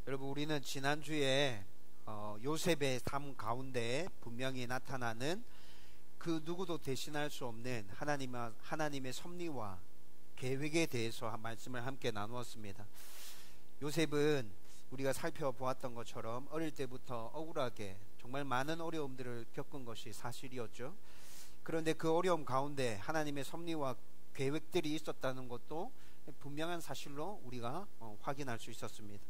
여러분, 우리는 지난주에 요셉의 삶 가운데 분명히 나타나는 그 누구도 대신할 수 없는 하나님의 섭리와 계획에 대해서 말씀을 함께 나누었습니다. 요셉은 우리가 살펴보았던 것처럼 어릴 때부터 억울하게 정말 많은 어려움들을 겪은 것이 사실이었죠. 그런데 그 어려움 가운데 하나님의 섭리와 계획들이 있었다는 것도 분명한 사실로 우리가 확인할 수 있었습니다.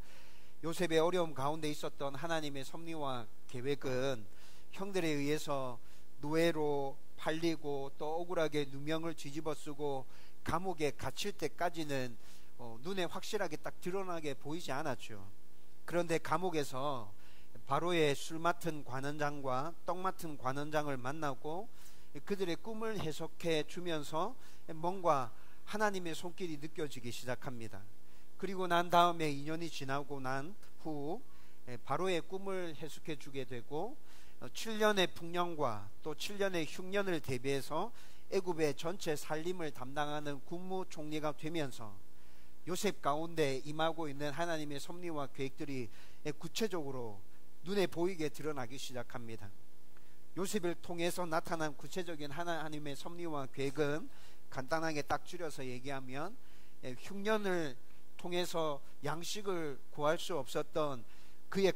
요셉의 어려움 가운데 있었던 하나님의 섭리와 계획은 형들에 의해서 노예로 팔리고 또 억울하게 누명을 뒤집어 쓰고 감옥에 갇힐 때까지는 눈에 확실하게 딱 드러나게 보이지 않았죠. 그런데 감옥에서 바로의 술 맡은 관원장과 떡 맡은 관원장을 만나고 그들의 꿈을 해석해 주면서 뭔가 하나님의 손길이 느껴지기 시작합니다. 그리고 난 다음에 2년이 지나고 난 후 바로의 꿈을 해석해 주게 되고 7년의 풍년과 또 7년의 흉년을 대비해서 애굽의 전체 살림을 담당하는 국무총리가 되면서 요셉 가운데 임하고 있는 하나님의 섭리와 계획들이 구체적으로 눈에 보이게 드러나기 시작합니다. 요셉을 통해서 나타난 구체적인 하나님의 섭리와 계획은 간단하게 딱 줄여서 얘기하면 흉년을 통해서 양식을 구할 수 없었던 그의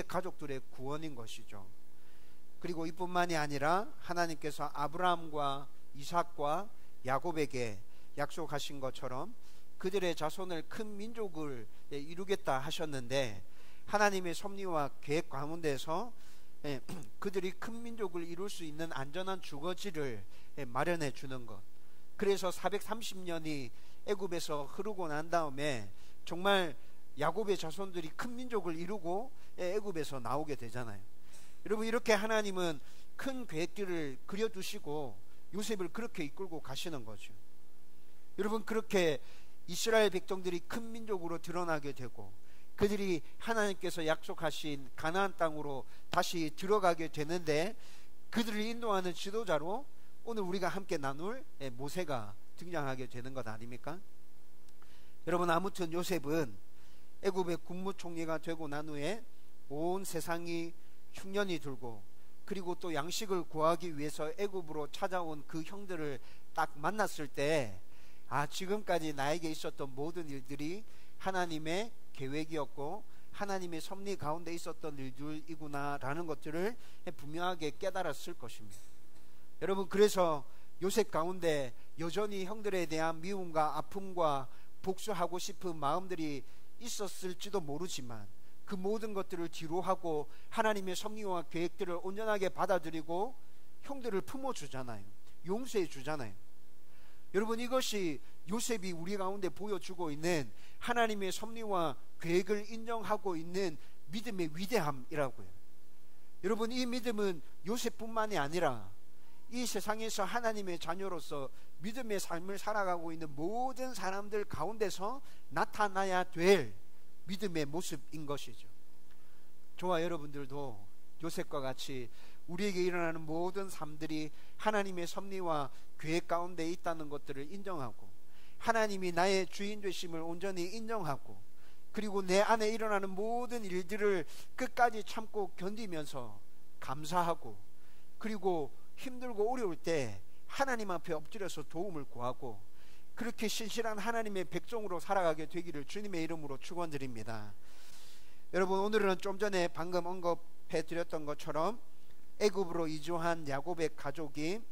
가족들의 구원인 것이죠. 그리고 이뿐만이 아니라 하나님께서 아브라함과 이삭과 야곱에게 약속하신 것처럼 그들의 자손을 큰 민족을 이루겠다 하셨는데 하나님의 섭리와 계획 가운데서 그들이 큰 민족을 이룰 수 있는 안전한 주거지를 마련해 주는 것. 그래서 430년이 애굽에서 흐르고 난 다음에 정말 야곱의 자손들이 큰 민족을 이루고 애굽에서 나오게 되잖아요. 여러분, 이렇게 하나님은 큰 계획들을 그려두시고 요셉을 그렇게 이끌고 가시는 거죠. 여러분, 그렇게 이스라엘 백성들이 큰 민족으로 드러나게 되고 그들이 하나님께서 약속하신 가나안 땅으로 다시 들어가게 되는데 그들을 인도하는 지도자로 오늘 우리가 함께 나눌 모세가 등장하게 되는 것 아닙니까? 여러분, 아무튼 요셉은 애굽의 국무총리가 되고 난 후에 온 세상이 흉년이 들고 그리고 또 양식을 구하기 위해서 애굽으로 찾아온 그 형들을 딱 만났을 때 지금까지 나에게 있었던 모든 일들이 하나님의 계획이었고 하나님의 섭리 가운데 있었던 일들이구나 라는 것들을 분명하게 깨달았을 것입니다. 여러분, 그래서 요셉 가운데 여전히 형들에 대한 미움과 아픔과 복수하고 싶은 마음들이 있었을지도 모르지만 그 모든 것들을 뒤로하고 하나님의 섭리와 계획들을 온전하게 받아들이고 형들을 품어주잖아요. 용서해 주잖아요. 여러분, 이것이 요셉이 우리 가운데 보여주고 있는 하나님의 섭리와 계획을 인정하고 있는 믿음의 위대함이라고요. 여러분, 이 믿음은 요셉뿐만이 아니라 이 세상에서 하나님의 자녀로서 믿음의 삶을 살아가고 있는 모든 사람들 가운데서 나타나야 될 믿음의 모습인 것이죠. 저와 여러분들도 요셉과 같이 우리에게 일어나는 모든 삶들이 하나님의 섭리와 계획 가운데 있다는 것들을 인정하고 하나님이 나의 주인 되심을 온전히 인정하고 그리고 내 안에 일어나는 모든 일들을 끝까지 참고 견디면서 감사하고 그리고 힘들고 어려울 때 하나님 앞에 엎드려서 도움을 구하고 그렇게 신실한 하나님의 백성으로 살아가게 되기를 주님의 이름으로 축원드립니다. 여러분, 오늘은 좀 전에 방금 언급해 드렸던 것처럼 애굽으로 이주한 야곱의 가족이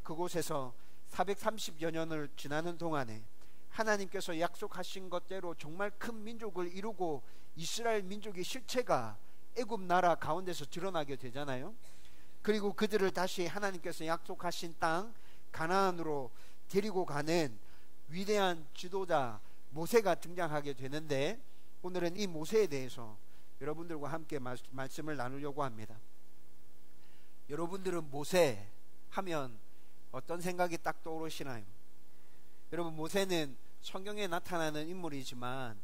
그곳에서 430여 년을 지나는 동안에 하나님께서 약속하신 것대로 정말 큰 민족을 이루고 이스라엘 민족의 실체가 애굽 나라 가운데서 드러나게 되잖아요. 그리고 그들을 다시 하나님께서 약속하신 땅 가나안으로 데리고 가는 위대한 지도자 모세가 등장하게 되는데 오늘은 이 모세에 대해서 여러분들과 함께 말씀을 나누려고 합니다. 여러분들은 모세 하면 어떤 생각이 딱 떠오르시나요? 여러분, 모세는 성경에 나타나는 인물이지만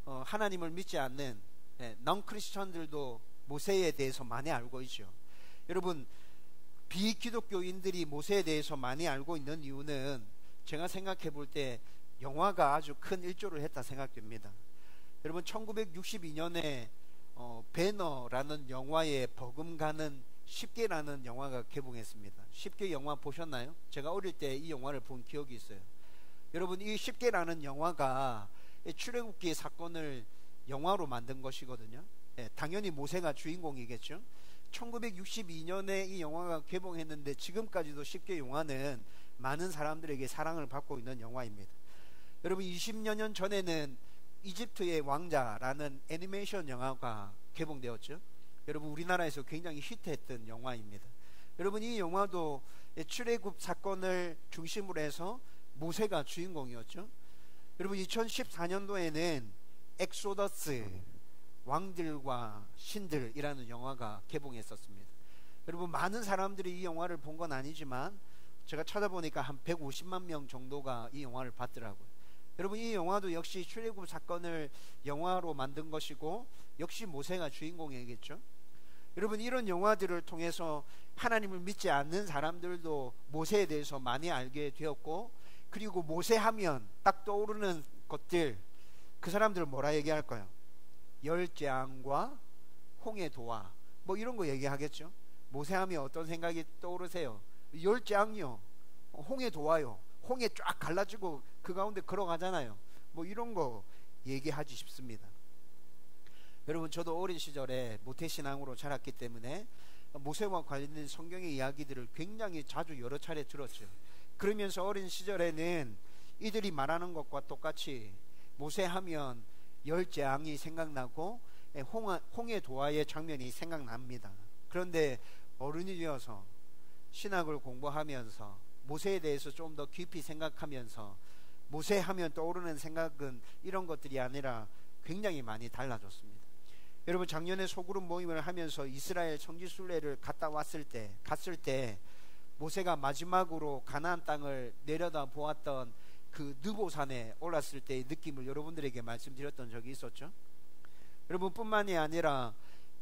하나님을 믿지 않는 non-크리스천들도 모세에 대해서 많이 알고 있죠. 여러분, 비기독교인들이 모세에 대해서 많이 알고 있는 이유는 제가 생각해 볼 때 영화가 아주 큰 일조를 했다 생각됩니다. 여러분 1962년에 배너라는 영화에 버금가는 10개라는 영화가 개봉했습니다. 10개 영화 보셨나요? 제가 어릴 때 이 영화를 본 기억이 있어요. 여러분 이 10개라는 영화가 출애굽기 사건을 영화로 만든 것이거든요. 당연히 모세가 주인공이겠죠. 1962년에 이 영화가 개봉했는데 지금까지도 10개 영화는 많은 사람들에게 사랑을 받고 있는 영화입니다. 여러분 20여 년 전에는 이집트의 왕자라는 애니메이션 영화가 개봉되었죠. 여러분 우리나라에서 굉장히 히트했던 영화입니다. 여러분 이 영화도 출애굽 사건을 중심으로 해서 모세가 주인공이었죠. 여러분 2014년도에는 엑소더스 왕들과 신들이라는 영화가 개봉했었습니다. 여러분 많은 사람들이 이 영화를 본 건 아니지만 제가 찾아보니까 한 150만 명 정도가 이 영화를 봤더라고요. 여러분 이 영화도 역시 출애굽 사건을 영화로 만든 것이고 역시 모세가 주인공이겠죠. 여러분 이런 영화들을 통해서 하나님을 믿지 않는 사람들도 모세에 대해서 많이 알게 되었고, 그리고 모세하면 딱 떠오르는 것들, 그 사람들은 뭐라 얘기할까요? 열재앙과 홍해도와 뭐 이런 거 얘기하겠죠. 모세하면 어떤 생각이 떠오르세요? 열재앙이요, 홍해도와요, 홍해 쫙 갈라지고 그 가운데 걸어가잖아요. 뭐 이런 거 얘기하지 싶습니다. 여러분 저도 어린 시절에 모태신앙으로 자랐기 때문에 모세와 관련된 성경의 이야기들을 굉장히 자주 여러 차례 들었죠. 그러면서 어린 시절에는 이들이 말하는 것과 똑같이 모세하면 열재앙이 생각나고 홍해도화의 장면이 생각납니다. 그런데 어른이 되어서 신학을 공부하면서 모세에 대해서 좀 더 깊이 생각하면서 모세하면 떠오르는 생각은 이런 것들이 아니라 굉장히 많이 달라졌습니다. 여러분 작년에 소그룹 모임을 하면서 이스라엘 성지순례를 갔을 때 모세가 마지막으로 가나안 땅을 내려다 보았던 그 느보산에 올랐을 때의 느낌을 여러분들에게 말씀드렸던 적이 있었죠. 여러분뿐만이 아니라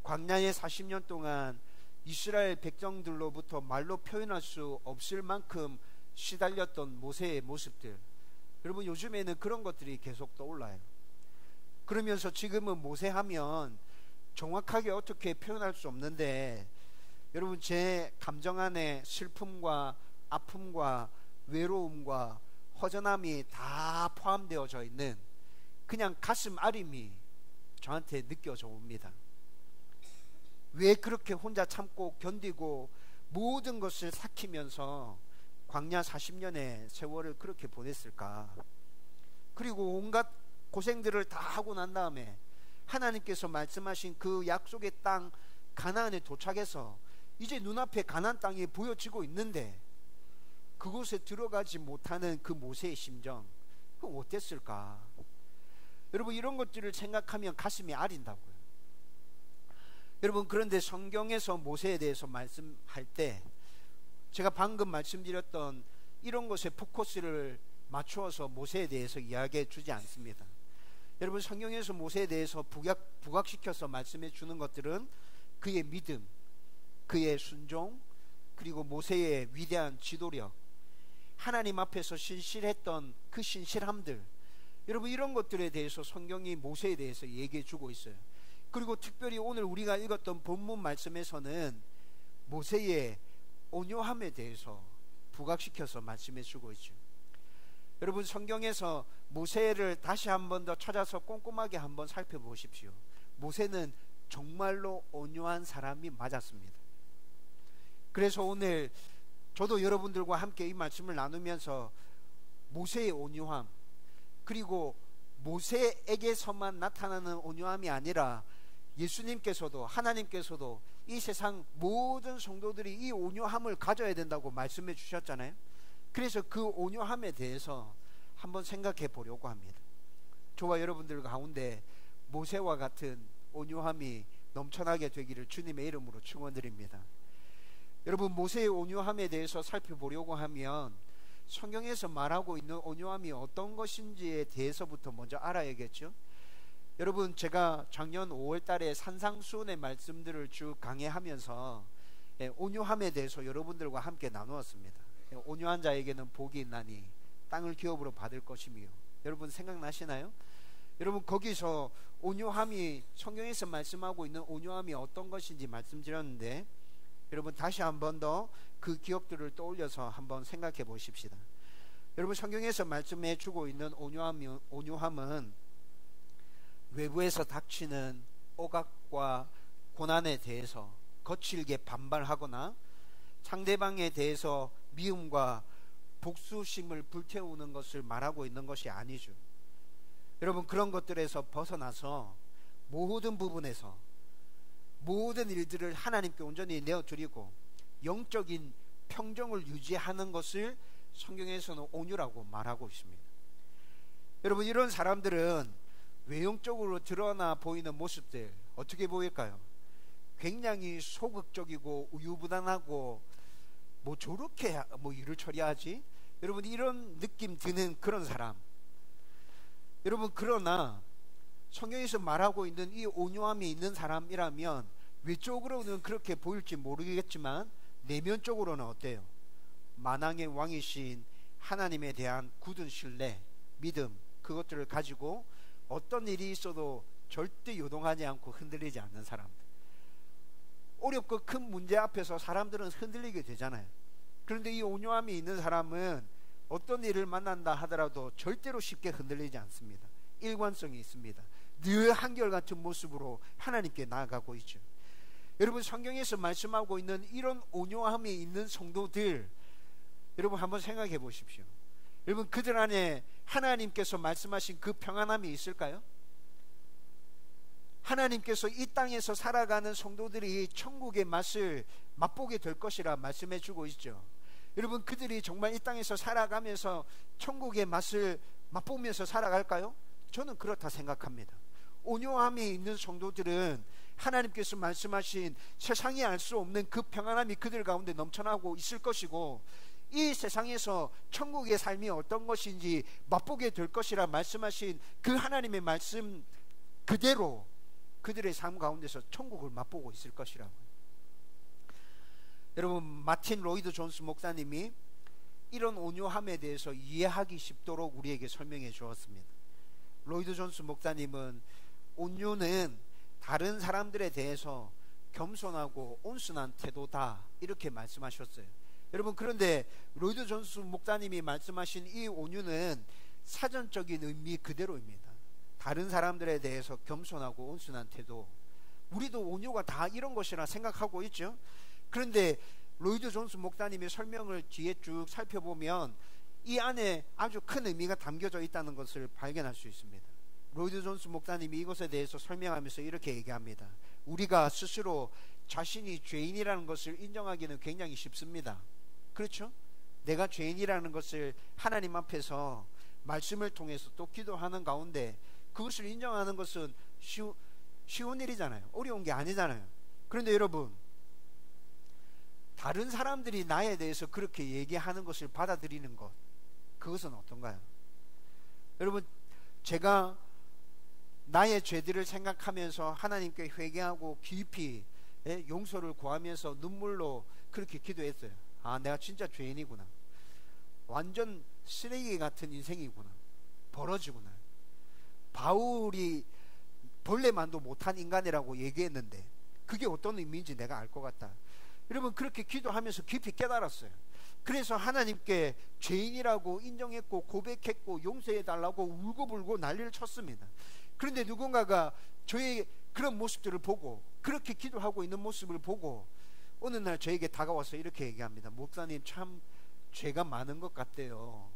광야에 40년 동안 이스라엘 백성들로부터 말로 표현할 수 없을 만큼 시달렸던 모세의 모습들, 여러분 요즘에는 그런 것들이 계속 떠올라요. 그러면서 지금은 모세하면 정확하게 어떻게 표현할 수 없는데, 여러분 제 감정 안에 슬픔과 아픔과 외로움과 허전함이 다 포함되어져 있는 그냥 가슴 아림이 저한테 느껴져 옵니다. 왜 그렇게 혼자 참고 견디고 모든 것을 삭히면서 광야 40년의 세월을 그렇게 보냈을까? 그리고 온갖 고생들을 다 하고 난 다음에 하나님께서 말씀하신 그 약속의 땅 가나안에 도착해서 이제 눈앞에 가나안 땅이 보여지고 있는데 그곳에 들어가지 못하는 그 모세의 심정, 그건 어땠을까? 여러분 이런 것들을 생각하면 가슴이 아린다고요. 여러분 그런데 성경에서 모세에 대해서 말씀할 때 제가 방금 말씀드렸던 이런 것에 포커스를 맞추어서 모세에 대해서 이야기해 주지 않습니다. 여러분 성경에서 모세에 대해서 부각시켜서 말씀해 주는 것들은 그의 믿음, 그의 순종, 그리고 모세의 위대한 지도력, 하나님 앞에서 신실했던 그 신실함들, 여러분 이런 것들에 대해서 성경이 모세에 대해서 얘기해 주고 있어요. 그리고 특별히 오늘 우리가 읽었던 본문 말씀에서는 모세의 온유함에 대해서 부각시켜서 말씀해 주고 있죠. 여러분 성경에서 모세를 다시 한 번 더 찾아서 꼼꼼하게 한번 살펴보십시오. 모세는 정말로 온유한 사람이 맞았습니다. 그래서 오늘 저도 여러분들과 함께 이 말씀을 나누면서 모세의 온유함, 그리고 모세에게서만 나타나는 온유함이 아니라 예수님께서도 하나님께서도 이 세상 모든 성도들이 이 온유함을 가져야 된다고 말씀해 주셨잖아요. 그래서 그 온유함에 대해서 한번 생각해 보려고 합니다. 저와 여러분들 가운데 모세와 같은 온유함이 넘쳐나게 되기를 주님의 이름으로 축원드립니다. 여러분 모세의 온유함에 대해서 살펴보려고 하면 성경에서 말하고 있는 온유함이 어떤 것인지에 대해서부터 먼저 알아야겠죠. 여러분 제가 작년 5월 달에 산상수훈의 말씀들을 쭉 강해하면서 온유함에 대해서 여러분들과 함께 나누었습니다. 온유한 자에게는 복이 있나니 땅을 기업으로 받을 것이며, 여러분 생각나시나요? 여러분 거기서 온유함이, 성경에서 말씀하고 있는 온유함이 어떤 것인지 말씀드렸는데, 여러분 다시 한 번 더 그 기억들을 떠올려서 한번 생각해 보십시다. 여러분 성경에서 말씀해 주고 있는 온유함은 외부에서 닥치는 억압과 고난에 대해서 거칠게 반발하거나 상대방에 대해서 미움과 복수심을 불태우는 것을 말하고 있는 것이 아니죠. 여러분 그런 것들에서 벗어나서 모든 부분에서 모든 일들을 하나님께 온전히 내어드리고 영적인 평정을 유지하는 것을 성경에서는 온유라고 말하고 있습니다. 여러분 이런 사람들은 외형적으로 드러나 보이는 모습들 어떻게 보일까요? 굉장히 소극적이고 우유부단하고 뭐 저렇게 뭐 일을 처리하지? 여러분 이런 느낌 드는 그런 사람. 여러분 그러나 성경에서 말하고 있는 이 온유함이 있는 사람이라면 외적으로는 그렇게 보일지 모르겠지만 내면적으로는 어때요? 만왕의 왕이신 하나님에 대한 굳은 신뢰, 믿음, 그것들을 가지고 어떤 일이 있어도 절대 요동하지 않고 흔들리지 않는 사람들. 어렵고 큰 문제 앞에서 사람들은 흔들리게 되잖아요. 그런데 이 온유함이 있는 사람은 어떤 일을 만난다 하더라도 절대로 쉽게 흔들리지 않습니다. 일관성이 있습니다. 늘 한결같은 모습으로 하나님께 나아가고 있죠. 여러분 성경에서 말씀하고 있는 이런 온유함이 있는 성도들, 여러분 한번 생각해 보십시오. 여러분 그들 안에 하나님께서 말씀하신 그 평안함이 있을까요? 하나님께서 이 땅에서 살아가는 성도들이 천국의 맛을 맛보게 될 것이라 말씀해 주고 있죠. 여러분 그들이 정말 이 땅에서 살아가면서 천국의 맛을 맛보면서 살아갈까요? 저는 그렇다 생각합니다. 온유함이 있는 성도들은 하나님께서 말씀하신 세상이 알 수 없는 그 평안함이 그들 가운데 넘쳐나고 있을 것이고, 이 세상에서 천국의 삶이 어떤 것인지 맛보게 될 것이라 말씀하신 그 하나님의 말씀 그대로 그들의 삶 가운데서 천국을 맛보고 있을 것이라고요. 여러분 마틴 로이드 존스 목사님이 이런 온유함에 대해서 이해하기 쉽도록 우리에게 설명해 주었습니다. 로이드 존스 목사님은 온유는 다른 사람들에 대해서 겸손하고 온순한 태도다 이렇게 말씀하셨어요. 여러분 그런데 로이드 존스 목사님이 말씀하신 이 온유는 사전적인 의미 그대로입니다. 다른 사람들에 대해서 겸손하고 온순한 태도, 우리도 온유가 다 이런 것이라 생각하고 있죠. 그런데 로이드 존스 목사님의 설명을 뒤에 쭉 살펴보면 이 안에 아주 큰 의미가 담겨져 있다는 것을 발견할 수 있습니다. 로이드 존스 목사님이 이것에 대해서 설명하면서 이렇게 얘기합니다. 우리가 스스로 자신이 죄인이라는 것을 인정하기는 굉장히 쉽습니다. 그렇죠? 내가 죄인이라는 것을 하나님 앞에서 말씀을 통해서 또 기도하는 가운데 그것을 인정하는 것은 쉬운 일이잖아요. 어려운 게 아니잖아요. 그런데 여러분, 다른 사람들이 나에 대해서 그렇게 얘기하는 것을 받아들이는 것, 그것은 어떤가요? 여러분, 제가 나의 죄들을 생각하면서 하나님께 회개하고 깊이 용서를 구하면서 눈물로 그렇게 기도했어요. 아, 내가 진짜 죄인이구나. 완전 쓰레기 같은 인생이구나. 버러지구나. 바울이 벌레만도 못한 인간이라고 얘기했는데 그게 어떤 의미인지 내가 알 것 같다. 여러분, 그렇게 기도하면서 깊이 깨달았어요. 그래서 하나님께 죄인이라고 인정했고 고백했고 용서해달라고 울고불고 난리를 쳤습니다. 그런데 누군가가 저의 그런 모습들을 보고, 그렇게 기도하고 있는 모습을 보고 어느 날 저에게 다가와서 이렇게 얘기합니다. 목사님, 참 죄가 많은 것 같대요.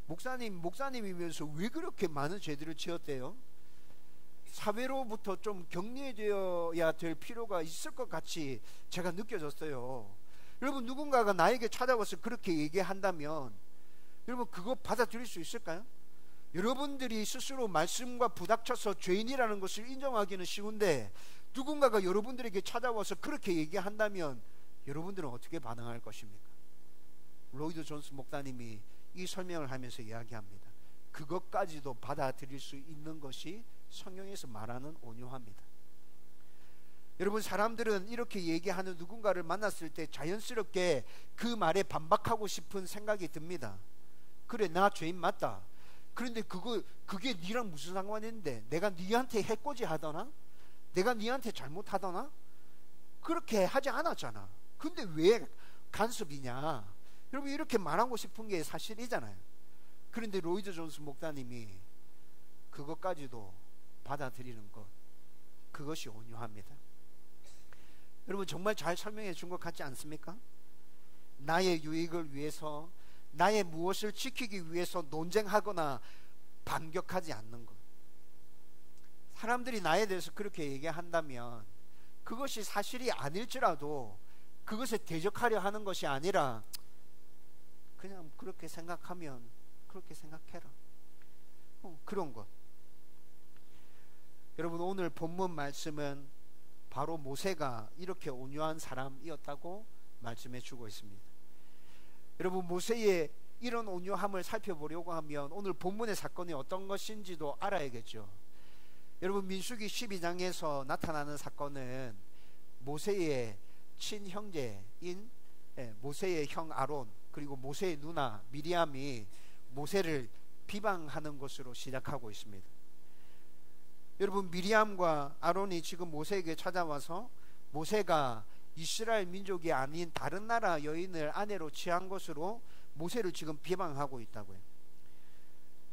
목사님이면서 왜 그렇게 많은 죄들을 지었대요? 사회로부터 좀 격리되어야 될 필요가 있을 것 같이 제가 느껴졌어요. 여러분, 누군가가 나에게 찾아와서 그렇게 얘기한다면 여러분, 그거 받아들일 수 있을까요? 여러분들이 스스로 말씀과 부닥쳐서 죄인이라는 것을 인정하기는 쉬운데 누군가가 여러분들에게 찾아와서 그렇게 얘기한다면 여러분들은 어떻게 반응할 것입니까? 로이드 존스 목사님이 이 설명을 하면서 이야기합니다. 그것까지도 받아들일 수 있는 것이 성경에서 말하는 온유함이다. 여러분, 사람들은 이렇게 얘기하는 누군가를 만났을 때 자연스럽게 그 말에 반박하고 싶은 생각이 듭니다. 그래, 나 죄인 맞다. 그런데 그게 니랑 무슨 상관이 있는데? 내가 니한테 해코지 하더나? 내가 니한테 잘못하더나? 그렇게 하지 않았잖아. 근데 왜 간섭이냐? 여러분, 이렇게 말하고 싶은 게 사실이잖아요. 그런데 로이드 존스 목사님이 그것까지도 받아들이는 것, 그것이 온유합니다. 여러분, 정말 잘 설명해 준 것 같지 않습니까? 나의 유익을 위해서, 나의 무엇을 지키기 위해서 논쟁하거나 반격하지 않는 것. 사람들이 나에 대해서 그렇게 얘기한다면 그것이 사실이 아닐지라도 그것에 대적하려 하는 것이 아니라 그냥 그렇게 생각하면 그렇게 생각해라. 그런 것. 여러분, 오늘 본문 말씀은 바로 모세가 이렇게 온유한 사람이었다고 말씀해 주고 있습니다. 여러분, 모세의 이런 온유함을 살펴보려고 하면 오늘 본문의 사건이 어떤 것인지도 알아야겠죠. 여러분, 민수기 12장에서 나타나는 사건은 모세의 친형제인 모세의 형 아론, 그리고 모세의 누나 미리암이 모세를 비방하는 것으로 시작하고 있습니다. 여러분, 미리암과 아론이 지금 모세에게 찾아와서 모세가 이스라엘 민족이 아닌 다른 나라 여인을 아내로 취한 것으로 모세를 지금 비방하고 있다고요.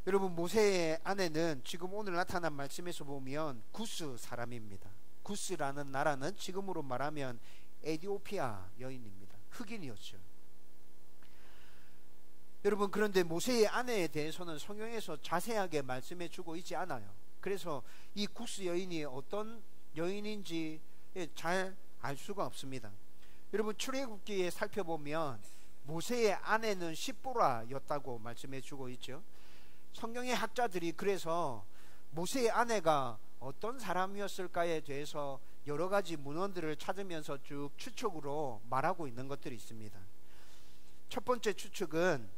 여러분, 모세의 아내는 지금 오늘 나타난 말씀에서 보면 구스 사람입니다. 구스라는 나라는 지금으로 말하면 에티오피아 여인입니다. 흑인이었죠. 여러분, 그런데 모세의 아내에 대해서는 성경에서 자세하게 말씀해 주고 있지 않아요. 그래서 이 구스 여인이 어떤 여인인지 잘 알 수가 없습니다. 여러분, 출애굽기에 살펴보면 모세의 아내는 시보라였다고 말씀해 주고 있죠. 성경의 학자들이 그래서 모세의 아내가 어떤 사람이었을까에 대해서 여러 가지 문헌들을 찾으면서 쭉 추측으로 말하고 있는 것들이 있습니다. 첫 번째 추측은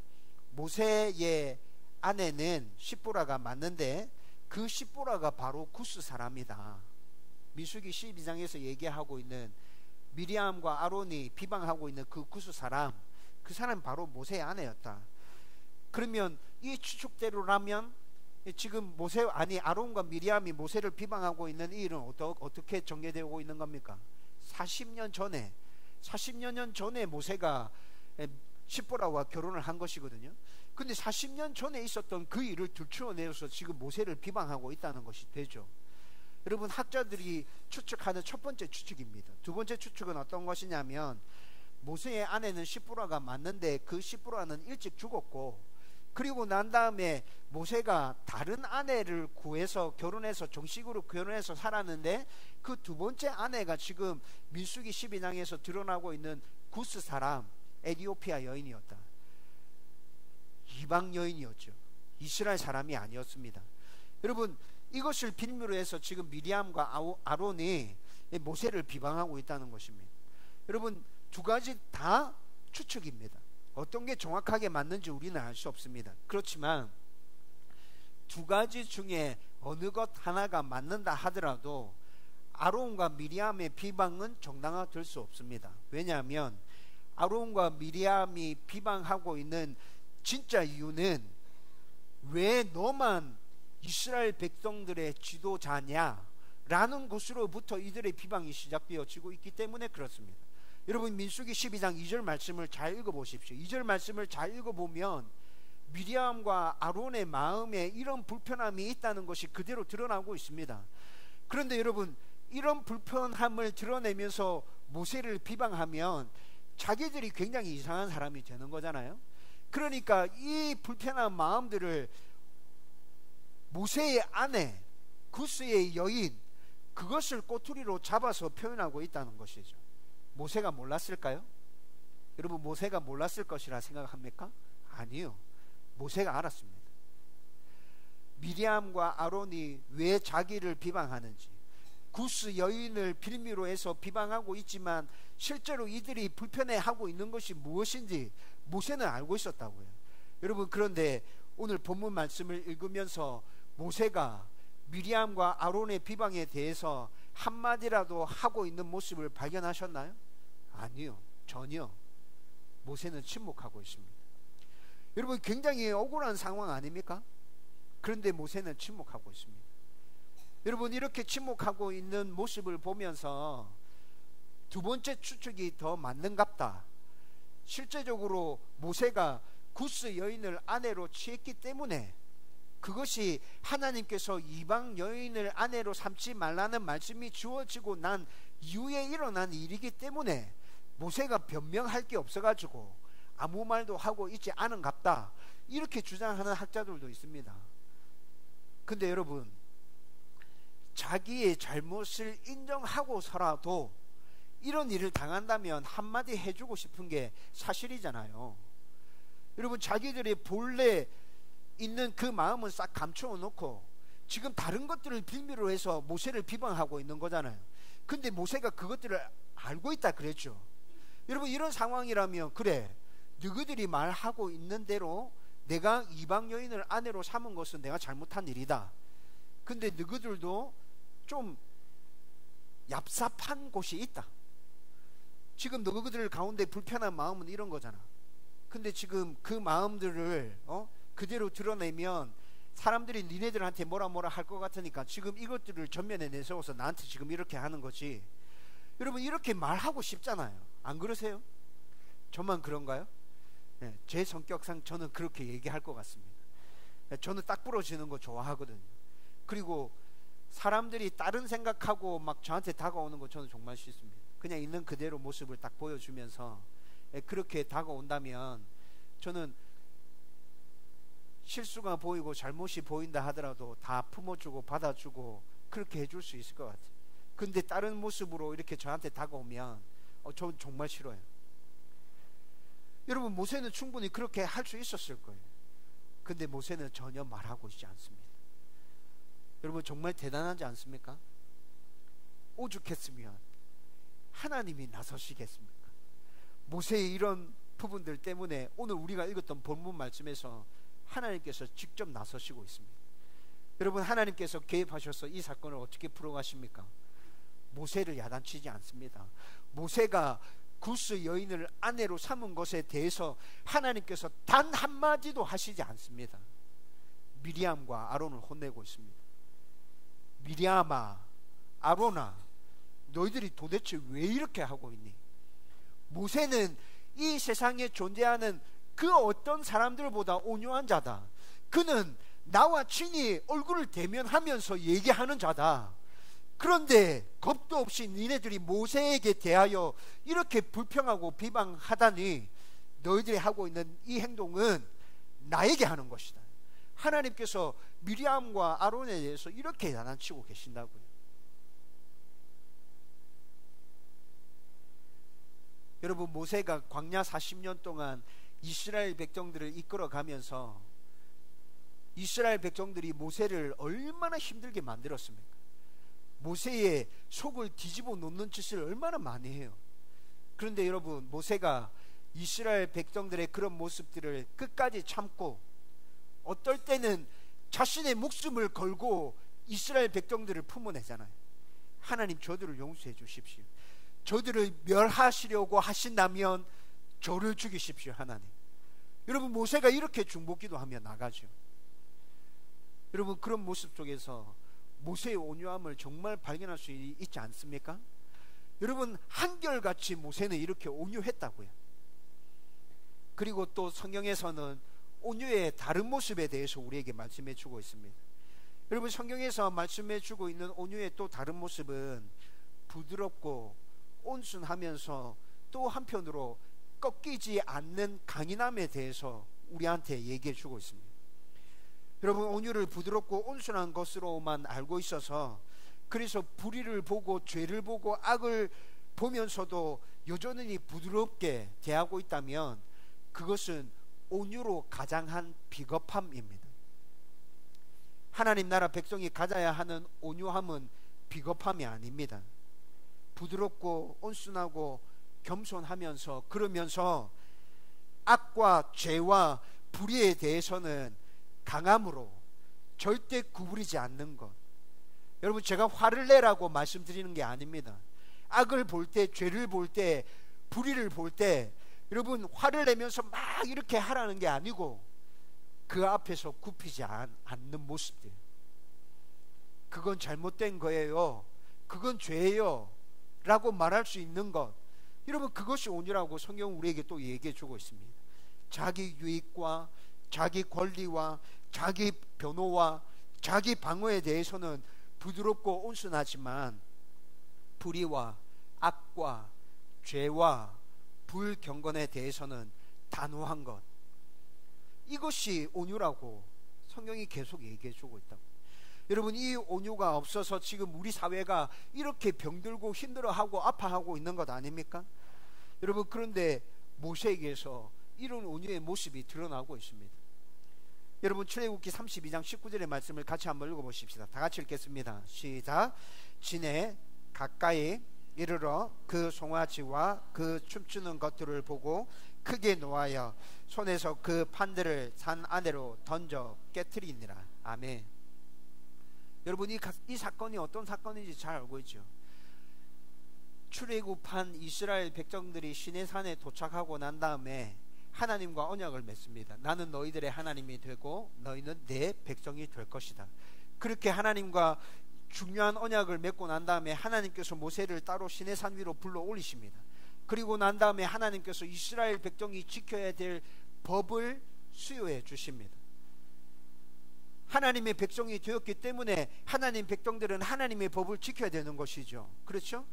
모세의 아내는 시보라가 맞는데 그 시보라가 바로 구스 사람이다. 민수기 12장에서 얘기하고 있는 미리암과 아론이 비방하고 있는 그 구스 사람, 그 사람이 바로 모세의 아내였다. 그러면 이 추측대로라면 지금 아론과 미리암이 모세를 비방하고 있는 이 일은 어떻게 전개되고 있는 겁니까? 40년 전에 모세가 시보라와 결혼을 한 것이거든요. 근데 40년 전에 있었던 그 일을 들추어내서 지금 모세를 비방하고 있다는 것이 되죠. 여러분, 학자들이 추측하는 첫 번째 추측입니다. 두 번째 추측은 어떤 것이냐면 모세의 아내는 시보라가 맞는데 그 시보라는 일찍 죽었고, 그리고 난 다음에 모세가 다른 아내를 구해서 결혼해서 정식으로 결혼해서 살았는데 그 두 번째 아내가 지금 민수기 12장에서 드러나고 있는 구스 사람 에티오피아 여인이었다. 이방 여인이었죠. 이스라엘 사람이 아니었습니다. 여러분, 이것을 빌미로 해서 지금 미리암과 아론이 모세를 비방하고 있다는 것입니다. 여러분, 두 가지 다 추측입니다. 어떤 게 정확하게 맞는지 우리는 알 수 없습니다. 그렇지만 두 가지 중에 어느 것 하나가 맞는다 하더라도 아론과 미리암의 비방은 정당화될 수 없습니다. 왜냐하면 아론과 미리암이 비방하고 있는 진짜 이유는 왜 너만 이스라엘 백성들의 지도자냐 라는 것으로부터 이들의 비방이 시작되어지고 있기 때문에 그렇습니다. 여러분, 민수기 12장 2절 말씀을 잘 읽어보십시오. 2절 말씀을 잘 읽어보면 미리암과 아론의 마음에 이런 불편함이 있다는 것이 그대로 드러나고 있습니다. 그런데 여러분, 이런 불편함을 드러내면서 모세를 비방하면 자기들이 굉장히 이상한 사람이 되는 거잖아요. 그러니까 이 불편한 마음들을 모세의 아내, 구스의 여인, 그것을 꼬투리로 잡아서 표현하고 있다는 것이죠. 모세가 몰랐을까요? 여러분, 모세가 몰랐을 것이라 생각합니까? 아니요. 모세가 알았습니다. 미리암과 아론이 왜 자기를 비방하는지, 구스 여인을 빌미로 해서 비방하고 있지만 실제로 이들이 불편해하고 있는 것이 무엇인지 모세는 알고 있었다고요. 여러분, 그런데 오늘 본문 말씀을 읽으면서 모세가 미리암과 아론의 비방에 대해서 한마디라도 하고 있는 모습을 발견하셨나요? 아니요, 전혀. 모세는 침묵하고 있습니다. 여러분, 굉장히 억울한 상황 아닙니까? 그런데 모세는 침묵하고 있습니다. 여러분, 이렇게 침묵하고 있는 모습을 보면서 두 번째 추측이 더 맞는갑다. 실제적으로 모세가 구스 여인을 아내로 취했기 때문에, 그것이 하나님께서 이방 여인을 아내로 삼지 말라는 말씀이 주어지고 난 이후에 일어난 일이기 때문에 모세가 변명할 게 없어가지고 아무 말도 하고 있지 않은갑다, 이렇게 주장하는 학자들도 있습니다. 근데 여러분, 자기의 잘못을 인정하고서라도 이런 일을 당한다면 한마디 해주고 싶은 게 사실이잖아요. 여러분, 자기들의 본래 있는 그 마음은 싹 감추어 놓고 지금 다른 것들을 빌미로 해서 모세를 비방하고 있는 거잖아요. 근데 모세가 그것들을 알고 있다 그랬죠. 여러분, 이런 상황이라면, 그래, 너희들이 말하고 있는 대로 내가 이방 여인을 아내로 삼은 것은 내가 잘못한 일이다. 근데 너희들도 좀 얍삽한 곳이 있다. 지금 너희들 가운데 불편한 마음은 이런 거잖아. 근데 지금 그 마음들을 그대로 드러내면 사람들이 니네들한테 뭐라 할 것 같으니까 지금 이것들을 전면에 내세워서 나한테 지금 이렇게 하는 거지. 여러분, 이렇게 말하고 싶잖아요. 안 그러세요? 저만 그런가요? 네, 제 성격상 저는 그렇게 얘기할 것 같습니다. 저는 딱 부러지는 거 좋아하거든요. 그리고 사람들이 다른 생각하고 막 저한테 다가오는 거 저는 정말 싫습니다. 그냥 있는 그대로 모습을 딱 보여주면서 그렇게 다가온다면 저는 실수가 보이고 잘못이 보인다 하더라도 다 품어주고 받아주고 그렇게 해줄 수 있을 것 같아요. 근데 다른 모습으로 이렇게 저한테 다가오면 저는 정말 싫어요. 여러분, 모세는 충분히 그렇게 할 수 있었을 거예요. 근데 모세는 전혀 말하고 있지 않습니다. 여러분, 정말 대단하지 않습니까? 오죽했으면 하나님이 나서시겠습니까? 모세의 이런 부분들 때문에 오늘 우리가 읽었던 본문 말씀에서 하나님께서 직접 나서시고 있습니다. 여러분, 하나님께서 개입하셔서 이 사건을 어떻게 풀어가십니까? 모세를 야단치지 않습니다. 모세가 구스 여인을 아내로 삼은 것에 대해서 하나님께서 단 한마디도 하시지 않습니다. 미리암과 아론을 혼내고 있습니다. 미리암아, 아론아, 너희들이 도대체 왜 이렇게 하고 있니? 모세는 이 세상에 존재하는 그 어떤 사람들보다 온유한 자다. 그는 나와 친히 얼굴을 대면하면서 얘기하는 자다. 그런데 겁도 없이 니네들이 모세에게 대하여 이렇게 불평하고 비방하다니, 너희들이 하고 있는 이 행동은 나에게 하는 것이다. 하나님께서 미리암과 아론에 대해서 이렇게 야단치고 계신다고요. 여러분, 모세가 광야 40년 동안 이스라엘 백성들을 이끌어가면서 이스라엘 백성들이 모세를 얼마나 힘들게 만들었습니까? 모세의 속을 뒤집어 놓는 짓을 얼마나 많이 해요. 그런데 여러분, 모세가 이스라엘 백성들의 그런 모습들을 끝까지 참고 어떨 때는 자신의 목숨을 걸고 이스라엘 백성들을 품어내잖아요. 하나님, 저들을 용서해 주십시오. 저들을 멸하시려고 하신다면 저를 죽이십시오, 하나님. 여러분, 모세가 이렇게 중보기도 하며 나가죠. 여러분, 그런 모습 속에서 모세의 온유함을 정말 발견할 수 있지 않습니까? 여러분, 한결같이 모세는 이렇게 온유했다고요. 그리고 또 성경에서는 온유의 다른 모습에 대해서 우리에게 말씀해 주고 있습니다. 여러분, 성경에서 말씀해 주고 있는 온유의 또 다른 모습은 부드럽고 온순하면서 또 한편으로 꺾이지 않는 강인함에 대해서 우리한테 얘기해 주고 있습니다. 여러분, 온유를 부드럽고 온순한 것으로만 알고 있어서, 그래서 불의를 보고 죄를 보고 악을 보면서도 여전히 부드럽게 대하고 있다면 그것은 온유로 가장한 비겁함입니다. 하나님 나라 백성이 가져야 하는 온유함은 비겁함이 아닙니다. 부드럽고 온순하고 겸손하면서, 그러면서 악과 죄와 불의에 대해서는 강함으로 절대 구부리지 않는 것. 여러분, 제가 화를 내라고 말씀드리는 게 아닙니다. 악을 볼 때, 죄를 볼 때, 불의를 볼 때 여러분 화를 내면서 막 이렇게 하라는 게 아니고, 그 앞에서 굽히지 않는 모습들, 그건 잘못된 거예요, 그건 죄예요 라고 말할 수 있는 것, 여러분 그것이 온유라고 성경은 우리에게 또 얘기해 주고 있습니다. 자기 유익과 자기 권리와 자기 변호와 자기 방어에 대해서는 부드럽고 온순하지만 불의와 악과 죄와 불경건에 대해서는 단호한 것, 이것이 온유라고 성경이 계속 얘기해 주고 있다고. 여러분 이 온유가 없어서 지금 우리 사회가 이렇게 병들고 힘들어하고 아파하고 있는 것 아닙니까? 여러분 그런데 모세에게서 이런 온유의 모습이 드러나고 있습니다. 여러분 출애굽기 32장 19절의 말씀을 같이 한번 읽어보십시다. 다 같이 읽겠습니다. 시작. 진에 가까이 이르러 그 송아지와 그 춤추는 것들을 보고 크게 노하여 손에서 그 판들을 산 아래로 던져 깨트리니라. 아멘. 여러분 이 사건이 어떤 사건인지 잘 알고 있죠. 출애굽한 이스라엘 백성들이 시내산에 도착하고 난 다음에 하나님과 언약을 맺습니다. 나는 너희들의 하나님이 되고 너희는 내 백성이 될 것이다. 그렇게 하나님과 중요한 언약을 맺고 난 다음에 하나님께서 모세를 따로 시내산 위로 불러 올리십니다. 그리고 난 다음에 하나님께서 이스라엘 백성이 지켜야 될 법을 수요해 주십니다. 하나님의 백성이 되었기 때문에 하나님 백성들은 하나님의 법을 지켜야 되는 것이죠. 그렇죠?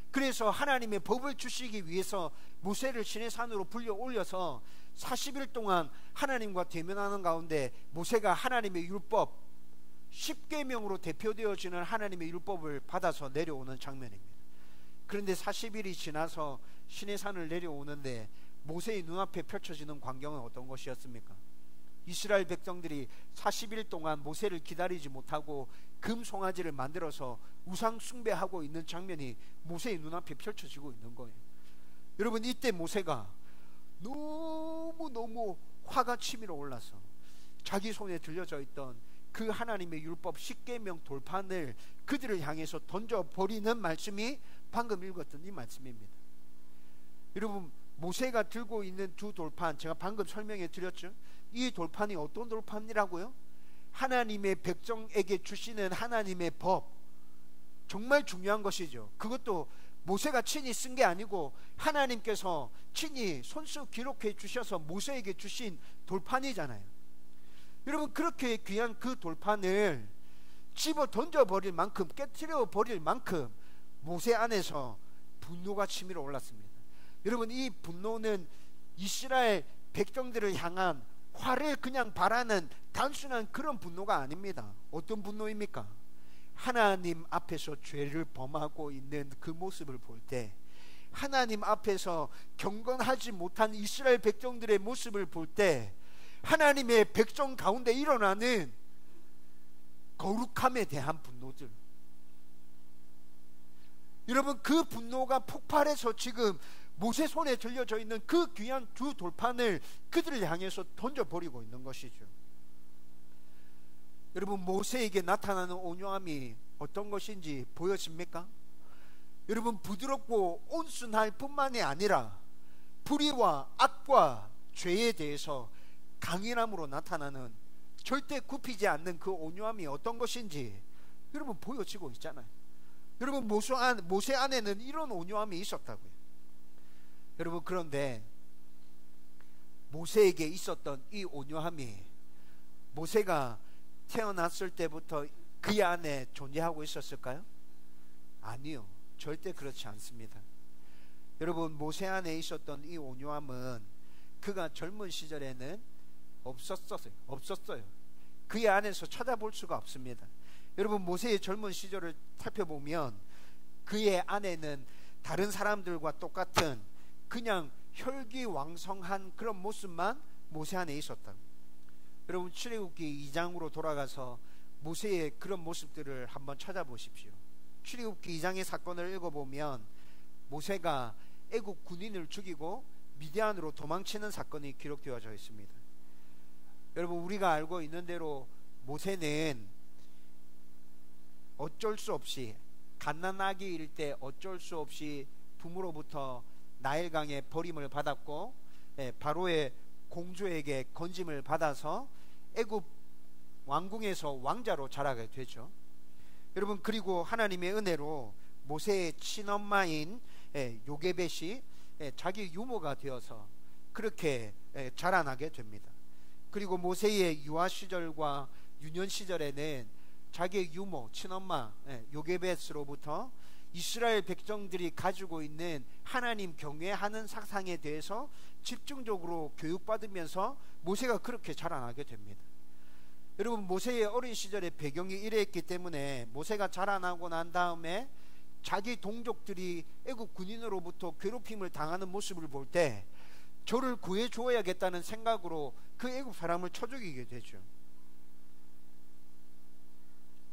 그래서 하나님의 법을 주시기 위해서 모세를 시내산으로 불려 올려서 40일 동안 하나님과 대면하는 가운데 모세가 하나님의 율법 10계명으로 대표되어지는 하나님의 율법을 받아서 내려오는 장면입니다. 그런데 40일이 지나서 시내산을 내려오는데 모세의 눈앞에 펼쳐지는 광경은 어떤 것이었습니까? 이스라엘 백성들이 40일 동안 모세를 기다리지 못하고 금송아지를 만들어서 우상 숭배하고 있는 장면이 모세의 눈앞에 펼쳐지고 있는 거예요. 여러분 이때 모세가 너무너무 화가 치밀어 올라서 자기 손에 들려져 있던 그 하나님의 율법 10계명 돌판을 그들을 향해서 던져버리는 말씀이 방금 읽었던 이 말씀입니다. 여러분 모세가 들고 있는 두 돌판, 제가 방금 설명해 드렸죠. 이 돌판이 어떤 돌판이라고요? 하나님의 백성에게 주시는 하나님의 법, 정말 중요한 것이죠. 그것도 모세가 친히 쓴 게 아니고 하나님께서 친히 손수 기록해 주셔서 모세에게 주신 돌판이잖아요. 여러분 그렇게 귀한 그 돌판을 집어 던져버릴 만큼, 깨트려 버릴 만큼 모세 안에서 분노가 치밀어 올랐습니다. 여러분 이 분노는 이스라엘 백성들을 향한 화를 그냥 바라는 단순한 그런 분노가 아닙니다. 어떤 분노입니까? 하나님 앞에서 죄를 범하고 있는 그 모습을 볼 때, 하나님 앞에서 경건하지 못한 이스라엘 백성들의 모습을 볼 때, 하나님의 백성 가운데 일어나는 거룩함에 대한 분노들, 여러분 그 분노가 폭발해서 지금 모세 손에 들려져 있는 그 귀한 두 돌판을 그들을 향해서 던져버리고 있는 것이죠. 여러분 모세에게 나타나는 온유함이 어떤 것인지 보여집니까? 여러분 부드럽고 온순할 뿐만이 아니라 불의와 악과 죄에 대해서 강인함으로 나타나는, 절대 굽히지 않는 그 온유함이 어떤 것인지 여러분 보여지고 있잖아요. 여러분 모세 안에는 이런 온유함이 있었다고요. 여러분 그런데 모세에게 있었던 이 온유함이 모세가 태어났을 때부터 그 안에 존재하고 있었을까요? 아니요, 절대 그렇지 않습니다. 여러분 모세 안에 있었던 이 온유함은 그가 젊은 시절에는 없었어요. 그의 안에서 찾아볼 수가 없습니다. 여러분 모세의 젊은 시절을 살펴보면 그의 안에는 다른 사람들과 똑같은 그냥 혈기왕성한 그런 모습만 모세 안에 있었다. 여러분 출애굽기 2장으로 돌아가서 모세의 그런 모습들을 한번 찾아보십시오. 출애굽기 2장의 사건을 읽어보면 모세가 애국 군인을 죽이고 미디안으로 도망치는 사건이 기록되어져 있습니다. 여러분 우리가 알고 있는 대로 모세는 어쩔 수 없이 갓난아기일 때 어쩔 수 없이 부모로부터 나일강에 버림을 받았고 바로의 공주에게 건짐을 받아서 애굽 왕궁에서 왕자로 자라게 되죠. 여러분, 그리고 하나님의 은혜로 모세의 친엄마인 요게벳이 자기 유모가 되어서 그렇게 자라나게 됩니다. 그리고 모세의 유아 시절과 유년 시절에는 자기의 유모, 친엄마 요게벳으로부터 이스라엘 백성들이 가지고 있는 하나님 경외하는 사상에 대해서 집중적으로 교육받으면서 모세가 그렇게 자라나게 됩니다. 여러분, 모세의 어린 시절의 배경이 이랬기 때문에 모세가 자라나고 난 다음에 자기 동족들이 애굽 군인으로부터 괴롭힘을 당하는 모습을 볼 때 저를 구해줘야겠다는 생각으로 그 애굽 사람을 쳐 죽이게 되죠.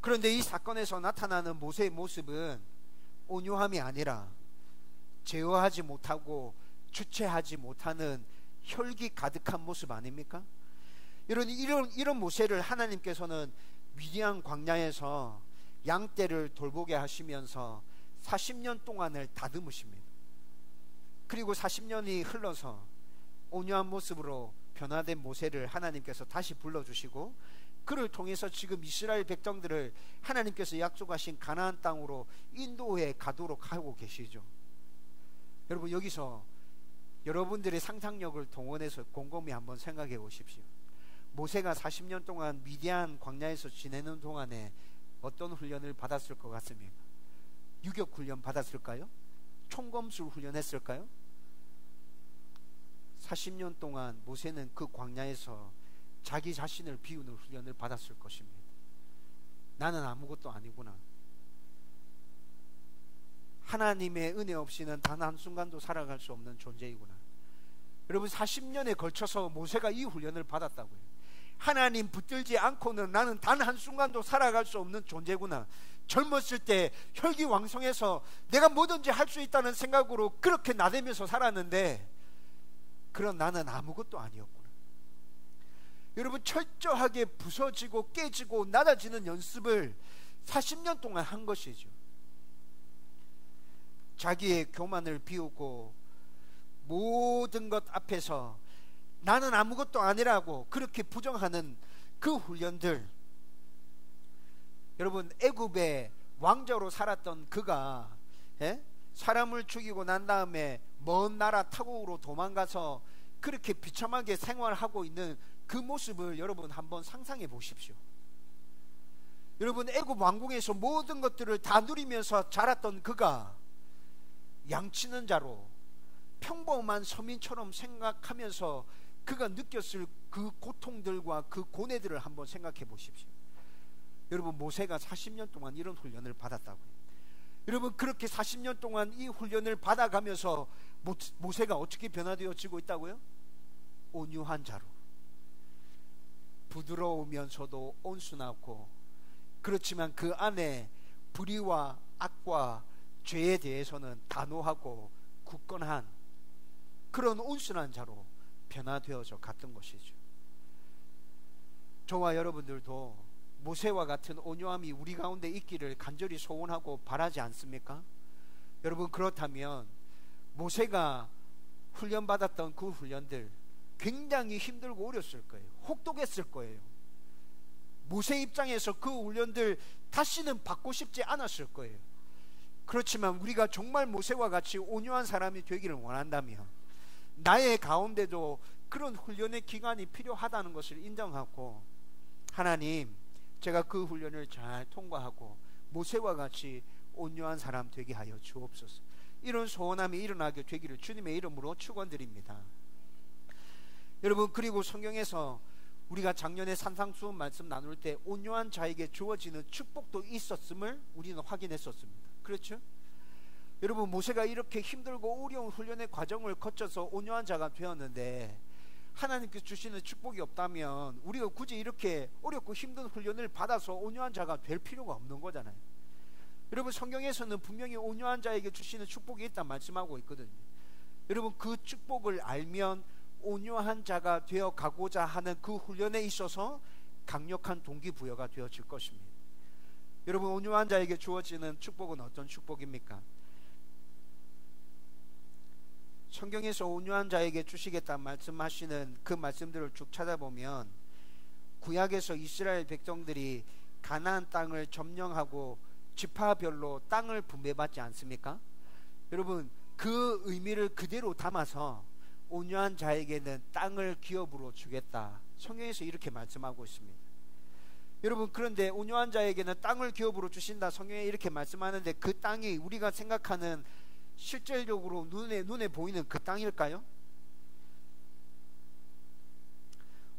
그런데 이 사건에서 나타나는 모세의 모습은 온유함이 아니라 제어하지 못하고 주체하지 못하는 혈기 가득한 모습 아닙니까? 이런 모세를 하나님께서는 미디안 광야에서 양떼를 돌보게 하시면서 40년 동안을 다듬으십니다. 그리고 40년이 흘러서 온유한 모습으로 변화된 모세를 하나님께서 다시 불러주시고 그를 통해서 지금 이스라엘 백성들을 하나님께서 약속하신 가나안 땅으로 인도해 가도록 하고 계시죠. 여러분, 여기서 여러분들의 상상력을 동원해서 곰곰이 한번 생각해 보십시오. 모세가 40년 동안 미디안 광야에서 지내는 동안에 어떤 훈련을 받았을 것 같습니까? 유격 훈련 받았을까요? 총검술 훈련했을까요? 40년 동안 모세는 그 광야에서 자기 자신을 비우는 훈련을 받았을 것입니다. 나는 아무것도 아니구나. 하나님의 은혜 없이는 단 한순간도 살아갈 수 없는 존재이구나. 여러분, 40년에 걸쳐서 모세가 이 훈련을 받았다고요. 하나님 붙들지 않고는 나는 단 한순간도 살아갈 수 없는 존재구나. 젊었을 때 혈기왕성해서 내가 뭐든지 할 수 있다는 생각으로 그렇게 나대면서 살았는데 그런 나는 아무것도 아니었구나. 여러분, 철저하게 부서지고 깨지고 낮아지는 연습을 40년 동안 한 것이죠. 자기의 교만을 비우고 모든 것 앞에서 나는 아무것도 아니라고 그렇게 부정하는 그 훈련들. 여러분, 애굽의 왕자로 살았던 그가 사람을 죽이고 난 다음에 먼 나라 타국으로 도망가서 그렇게 비참하게 생활하고 있는 그 모습을 여러분 한번 상상해 보십시오. 여러분, 애굽 왕궁에서 모든 것들을 다 누리면서 자랐던 그가 양치는 자로 평범한 서민처럼 생각하면서 그가 느꼈을 그 고통들과 그 고뇌들을 한번 생각해 보십시오. 여러분, 모세가 40년 동안 이런 훈련을 받았다고요. 여러분, 그렇게 40년 동안 이 훈련을 받아가면서 모세가 어떻게 변화되어지고 있다고요? 온유한 자로, 부드러우면서도 온순하고, 그렇지만 그 안에 불의와 악과 죄에 대해서는 단호하고 굳건한 그런 온순한 자로 변화되어져 갔던 것이죠. 저와 여러분들도 모세와 같은 온유함이 우리 가운데 있기를 간절히 소원하고 바라지 않습니까? 여러분, 그렇다면 모세가 훈련받았던 그 훈련들 굉장히 힘들고 어렸을 거예요. 혹독했을 거예요. 모세 입장에서 그 훈련들 다시는 받고 싶지 않았을 거예요. 그렇지만 우리가 정말 모세와 같이 온유한 사람이 되기를 원한다면 나의 가운데도 그런 훈련의 기간이 필요하다는 것을 인정하고, 하나님, 제가 그 훈련을 잘 통과하고 모세와 같이 온유한 사람 되게 하여 주옵소서. 이런 소원함이 일어나게 되기를 주님의 이름으로 축원드립니다. 여러분, 그리고 성경에서 우리가 작년에 산상수훈 말씀 나눌 때 온유한 자에게 주어지는 축복도 있었음을 우리는 확인했었습니다. 그렇죠? 여러분, 모세가 이렇게 힘들고 어려운 훈련의 과정을 거쳐서 온유한 자가 되었는데 하나님께서 주시는 축복이 없다면 우리가 굳이 이렇게 어렵고 힘든 훈련을 받아서 온유한 자가 될 필요가 없는 거잖아요. 여러분, 성경에서는 분명히 온유한 자에게 주시는 축복이 있다 말씀하고 있거든요. 여러분, 그 축복을 알면 온유한 자가 되어 가고자 하는 그 훈련에 있어서 강력한 동기부여가 되어질 것입니다. 여러분, 온유한 자에게 주어지는 축복은 어떤 축복입니까? 성경에서 온유한 자에게 주시겠다 말씀하시는 그 말씀들을 쭉 찾아보면 구약에서 이스라엘 백성들이 가나안 땅을 점령하고 지파별로 땅을 분배받지 않습니까? 여러분, 그 의미를 그대로 담아서 온유한 자에게는 땅을 기업으로 주겠다, 성경에서 이렇게 말씀하고 있습니다. 여러분, 그런데 온유한 자에게는 땅을 기업으로 주신다, 성경에 이렇게 말씀하는데 그 땅이 우리가 생각하는 실질적으로 눈에 보이는 그 땅일까요?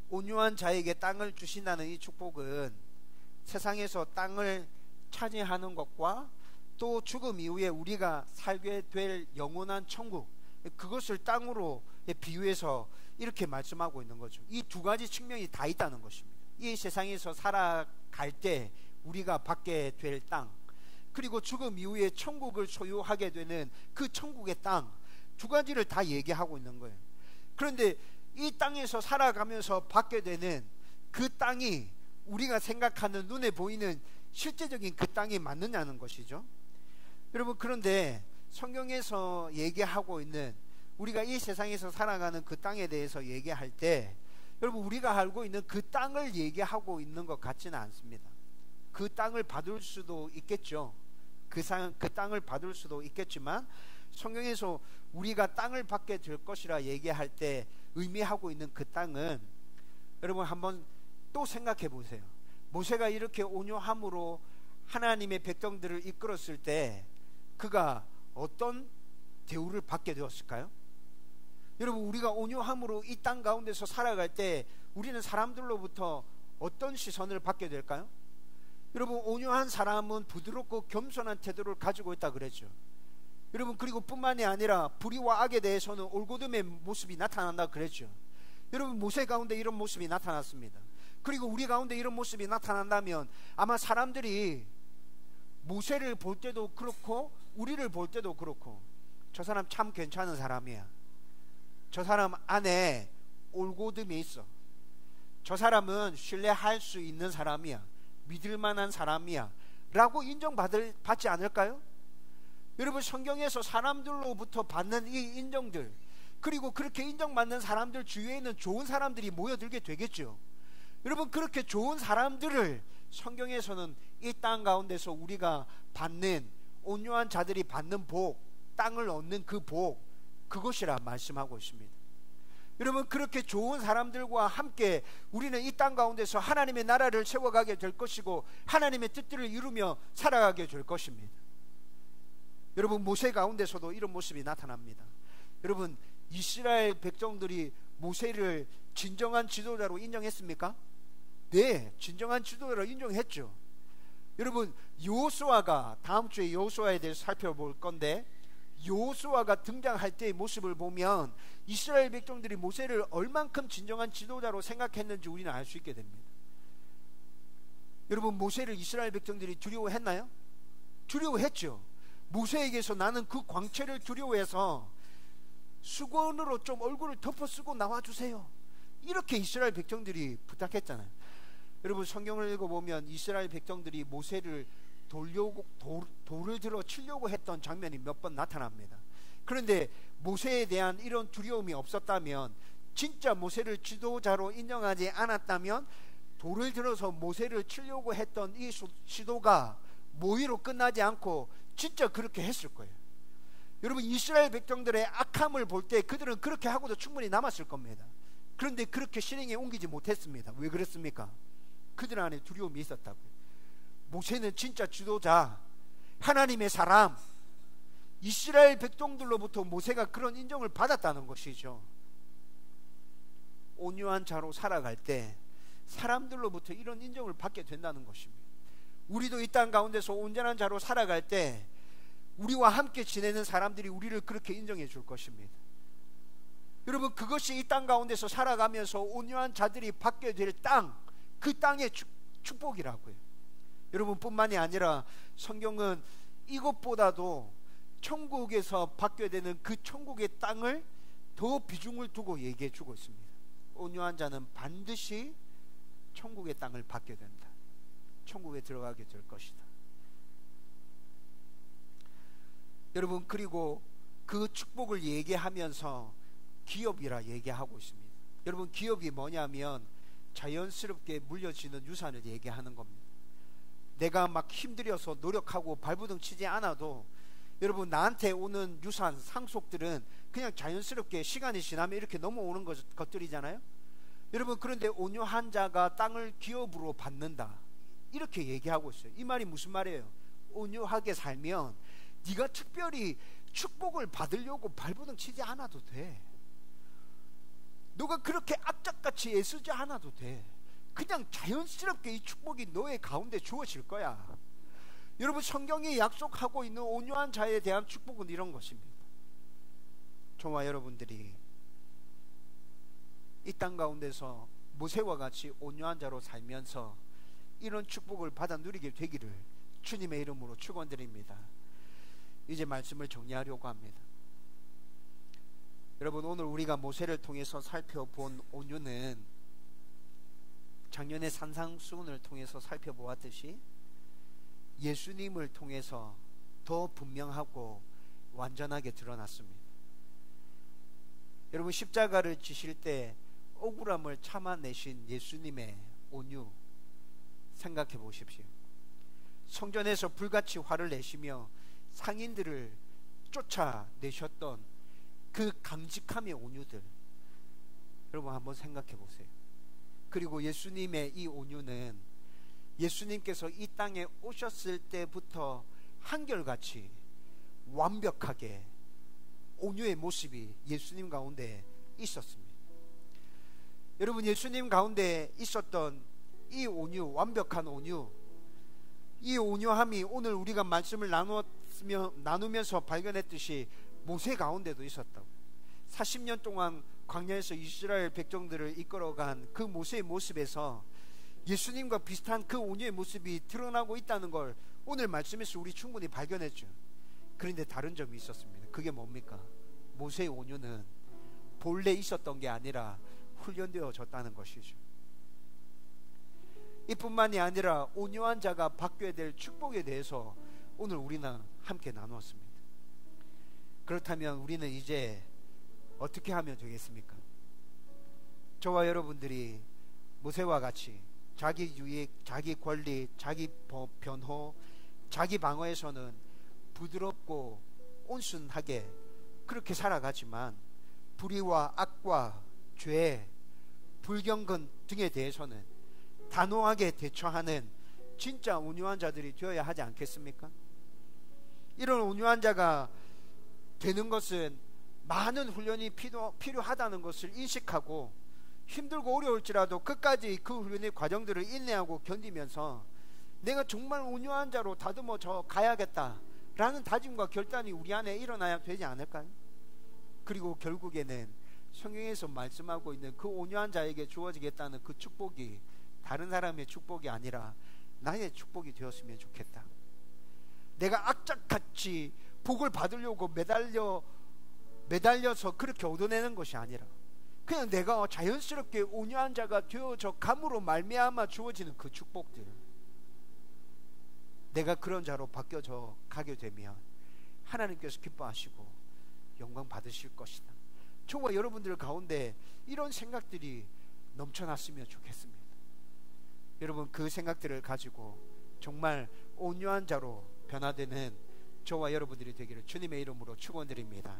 온유한 자에게 땅을 주신다는 이 축복은 세상에서 땅을 차지하는 것과 또 죽음 이후에 우리가 살게 될 영원한 천국, 그것을 땅으로 비유해서 이렇게 말씀하고 있는 거죠. 이 두 가지 측면이 다 있다는 것입니다. 이 세상에서 살아갈 때 우리가 받게 될 땅, 그리고 죽음 이후에 천국을 소유하게 되는 그 천국의 땅, 두 가지를 다 얘기하고 있는 거예요. 그런데 이 땅에서 살아가면서 받게 되는 그 땅이 우리가 생각하는 눈에 보이는 실제적인 그 땅이 맞느냐는 것이죠. 여러분, 그런데 성경에서 얘기하고 있는 우리가 이 세상에서 살아가는 그 땅에 대해서 얘기할 때 여러분, 우리가 알고 있는 그 땅을 얘기하고 있는 것 같지는 않습니다. 그 땅을 받을 수도 있겠죠. 그 땅을 받을 수도 있겠지만 성경에서 우리가 땅을 받게 될 것이라 얘기할 때 의미하고 있는 그 땅은, 여러분 한번 또 생각해 보세요. 모세가 이렇게 온유함으로 하나님의 백성들을 이끌었을 때 그가 어떤 대우를 받게 되었을까요? 여러분, 우리가 온유함으로 이 땅 가운데서 살아갈 때 우리는 사람들로부터 어떤 시선을 받게 될까요? 여러분, 온유한 사람은 부드럽고 겸손한 태도를 가지고 있다 그랬죠. 여러분, 그리고 뿐만이 아니라 불의와 악에 대해서는 올곧음의 모습이 나타난다 그랬죠. 여러분, 모세 가운데 이런 모습이 나타났습니다. 그리고 우리 가운데 이런 모습이 나타난다면 아마 사람들이 모세를 볼 때도 그렇고 우리를 볼 때도 그렇고, 저 사람 참 괜찮은 사람이야, 저 사람 안에 올곧음이 있어, 저 사람은 신뢰할 수 있는 사람이야, 믿을 만한 사람이야 라고 인정받지 않을까요? 여러분, 성경에서 사람들로부터 받는 이 인정들, 그리고 그렇게 인정받는 사람들 주위에는 좋은 사람들이 모여들게 되겠죠. 여러분, 그렇게 좋은 사람들을 성경에서는 이 땅 가운데서 우리가 받는, 온유한 자들이 받는 복, 땅을 얻는 그 복, 그것이라 말씀하고 있습니다. 여러분, 그렇게 좋은 사람들과 함께 우리는 이 땅 가운데서 하나님의 나라를 세워가게 될 것이고 하나님의 뜻들을 이루며 살아가게 될 것입니다. 여러분, 모세 가운데서도 이런 모습이 나타납니다. 여러분, 이스라엘 백성들이 모세를 진정한 지도자로 인정했습니까? 네, 진정한 지도자로 인정했죠. 여러분, 여호수아가, 다음 주에 여호수아에 대해서 살펴볼 건데, 여호수아가 등장할 때의 모습을 보면 이스라엘 백성들이 모세를 얼만큼 진정한 지도자로 생각했는지 우리는 알 수 있게 됩니다. 여러분, 모세를 이스라엘 백성들이 두려워했나요? 두려워했죠. 모세에게서 나는 그 광채를 두려워해서 수건으로 좀 얼굴을 덮어쓰고 나와주세요, 이렇게 이스라엘 백성들이 부탁했잖아요. 여러분, 성경을 읽어보면 이스라엘 백성들이 모세를 돌을 들어 치려고 했던 장면이 몇 번 나타납니다. 그런데 모세에 대한 이런 두려움이 없었다면, 진짜 모세를 지도자로 인정하지 않았다면 돌을 들어서 모세를 치려고 했던 이 시도가 모의로 끝나지 않고 진짜 그렇게 했을 거예요. 여러분, 이스라엘 백성들의 악함을 볼 때 그들은 그렇게 하고도 충분히 남았을 겁니다. 그런데 그렇게 실행에 옮기지 못했습니다. 왜 그랬습니까? 그들 안에 두려움이 있었다고요. 모세는 진짜 지도자, 하나님의 사람, 이스라엘 백성들로부터 모세가 그런 인정을 받았다는 것이죠. 온유한 자로 살아갈 때 사람들로부터 이런 인정을 받게 된다는 것입니다. 우리도 이 땅 가운데서 온전한 자로 살아갈 때 우리와 함께 지내는 사람들이 우리를 그렇게 인정해 줄 것입니다. 여러분, 그것이 이 땅 가운데서 살아가면서 온유한 자들이 받게 될 땅, 그 땅의 축복이라고요. 여러분, 뿐만이 아니라 성경은 이것보다도 천국에서 받게 되는 그 천국의 땅을 더 비중을 두고 얘기해 주고 있습니다. 온유한 자는 반드시 천국의 땅을 받게 된다, 천국에 들어가게 될 것이다. 여러분, 그리고 그 축복을 얘기하면서 기업이라 얘기하고 있습니다. 여러분, 기업이 뭐냐면 자연스럽게 물려지는 유산을 얘기하는 겁니다. 내가 막 힘들여서 노력하고 발부둥 치지 않아도 여러분 나한테 오는 유산, 상속들은 그냥 자연스럽게 시간이 지나면 이렇게 넘어오는 것들이잖아요. 여러분, 그런데 온유한 자가 땅을 기업으로 받는다, 이렇게 얘기하고 있어요. 이 말이 무슨 말이에요? 온유하게 살면 네가 특별히 축복을 받으려고 발부둥 치지 않아도 돼. 너가 그렇게 악착같이 애쓰지 않아도 돼. 그냥 자연스럽게 이 축복이 너의 가운데 주어질 거야. 여러분, 성경이 약속하고 있는 온유한 자에 대한 축복은 이런 것입니다. 저와 여러분들이 이 땅 가운데서 모세와 같이 온유한 자로 살면서 이런 축복을 받아 누리게 되기를 주님의 이름으로 축원드립니다. 이제 말씀을 정리하려고 합니다. 여러분, 오늘 우리가 모세를 통해서 살펴본 온유는 작년에 산상수훈을 통해서 살펴보았듯이 예수님을 통해서 더 분명하고 완전하게 드러났습니다. 여러분, 십자가를 지실 때 억울함을 참아내신 예수님의 온유 생각해 보십시오. 성전에서 불같이 화를 내시며 상인들을 쫓아내셨던 그 강직함의 온유들, 여러분 한번 생각해 보세요. 그리고 예수님의 이 온유는 예수님께서 이 땅에 오셨을 때부터 한결같이 완벽하게 온유의 모습이 예수님 가운데 있었습니다. 여러분, 예수님 가운데 있었던 이 온유, 완벽한 온유, 이 온유함이 오늘 우리가 말씀을 나누면서 발견했듯이 모세 가운데도 있었다고. 40년 동안 광야에서 이스라엘 백성들을 이끌어간 그 모세의 모습에서 예수님과 비슷한 그 온유의 모습이 드러나고 있다는 걸 오늘 말씀에서 우리 충분히 발견했죠. 그런데 다른 점이 있었습니다. 그게 뭡니까? 모세의 온유는 본래 있었던 게 아니라 훈련되어졌다는 것이죠. 이뿐만이 아니라 온유한 자가 받게 될 축복에 대해서 오늘 우리는 함께 나누었습니다. 그렇다면 우리는 이제 어떻게 하면 되겠습니까? 저와 여러분들이 모세와 같이 자기 유익, 자기 권리, 자기 변호, 자기 방어에서는 부드럽고 온순하게 그렇게 살아가지만 불의와 악과 죄, 불경건 등에 대해서는 단호하게 대처하는 진짜 온유한 자들이 되어야 하지 않겠습니까? 이런 온유한 자가 되는 것은 많은 훈련이 필요하다는 것을 인식하고 힘들고 어려울지라도 끝까지 그 훈련의 과정들을 인내하고 견디면서 내가 정말 온유한 자로 다듬어져 가야겠다라는 다짐과 결단이 우리 안에 일어나야 되지 않을까요? 그리고 결국에는 성경에서 말씀하고 있는 그 온유한 자에게 주어지겠다는 그 축복이 다른 사람의 축복이 아니라 나의 축복이 되었으면 좋겠다. 내가 악착같이 복을 받으려고 매달려서 그렇게 얻어내는 것이 아니라 그냥 내가 자연스럽게 온유한 자가 되어져 감으로 말미암아 주어지는 그 축복들, 내가 그런 자로 바뀌어져 가게 되면 하나님께서 기뻐하시고 영광 받으실 것이다. 저와 여러분들 가운데 이런 생각들이 넘쳐났으면 좋겠습니다. 여러분, 그 생각들을 가지고 정말 온유한 자로 변화되는 저와 여러분들이 되기를 주님의 이름으로 축원드립니다.